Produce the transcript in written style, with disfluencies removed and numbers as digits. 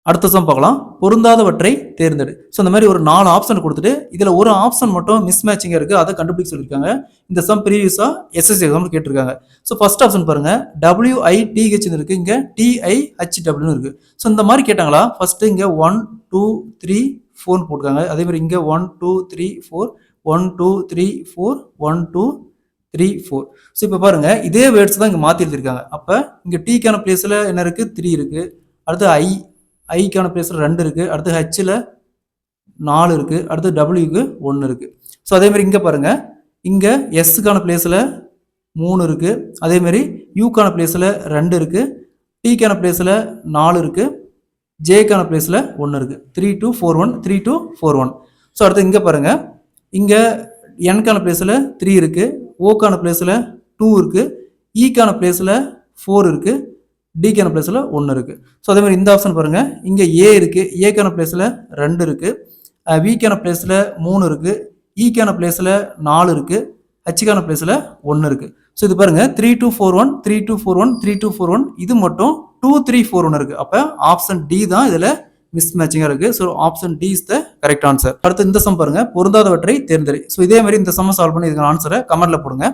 அடுத்த சம் பார்க்கலாம். பொருந்தாதவற்றை தேர்ந்தெடு. ஸோ இந்த மாதிரி ஒரு 4 ஆப்ஷன் கொடுத்துட்டு இதில் ஒரு ஆப்ஷன் மட்டும் மிஸ் மேட்சிங்காக இருக்குது, அதை கண்டுபிடிக்க சொல்லியிருக்காங்க. இந்த சம் ப்ரீவியஸாக எஸ்எஸ்சி எக்ஸாம்பிள் கேட்டிருக்காங்க. ஸோ ஃபர்ஸ்ட் ஆப்ஷன் பாருங்க, WITHன்னு இருக்குது, இங்கே TIHWன்னு இருக்குது. ஸோ இந்த மாதிரி கேட்டாங்களா, ஃபர்ஸ்ட்டு இங்கே 1 2 3 4 போட்டுருக்காங்க. அதே மாதிரி இங்கே 1 2 3 4 1 2 3 4 1 2 3 4. ஸோ இப்போ பாருங்க, இதே வேர்ட்ஸ் தான் இங்கே மாற்றி எழுதியிருக்காங்க. அப்போ இங்கே டீக்கான பிளேஸில் என்ன இருக்குது, 3 இருக்குது. அடுத்து ஐக்கான பிளேஸில் 2 இருக்குது. அடுத்து ஹெச்சில் 4 இருக்குது. அடுத்து டபிள்யூக்கு 1 இருக்குது. ஸோ அதேமாதிரி இங்கே பாருங்கள், இங்கே எஸ்ஸுக்கான பிளேஸில் 3 இருக்குது. அதேமாரி யூக்கான பிளேஸில் 2 இருக்குது. டீக்கான பிளேஸில் 4 இருக்குது. ஜேக்கான பிளேஸில் 1 இருக்குது. 3 2 4 1 3 2 4 1. ஸோ அடுத்து இங்கே பாருங்கள், இங்கே என்கான பிளேஸில் 3 இருக்குது. ஓக்கான பிளேஸில் 2 இருக்குது. ஈக்கான பிளேஸில் 4 இருக்குது. டிக்கான பிளேஸில் 1 இருக்குது. ஸோ அதே மாதிரி இந்த ஆப்ஷன் பாருங்கள், இங்கே ஏ இருக்குது. ஏக்கான பிளேஸில் 2 இருக்குது. விக்கான பிளேஸில் 3 இருக்குது. ஈக்கான பிளேஸில் 4 இருக்குது. ஹச்சுக்கான பிளேஸில் 1 இருக்குது. ஸோ இது பாருங்கள், 3 2 4 1 3 2 4 1 3 2 4 1. இது மட்டும் 2 3 4 1 இருக்குது. அப்போ ஆப்ஷன் டி தான் இதில் மிஸ் மேட்சிங்காக இருக்குது. So option D is the correct answer. அடுத்து இந்த சம் பாருங்கள், பொருந்தாதவற்றை தேர்ந்தெடு. ஸோ இதே மாதிரி இந்த சம் சால்வ் பண்ணி இதுக்கான ஆன்சரை கமெண்ட்டில் போடுங்க.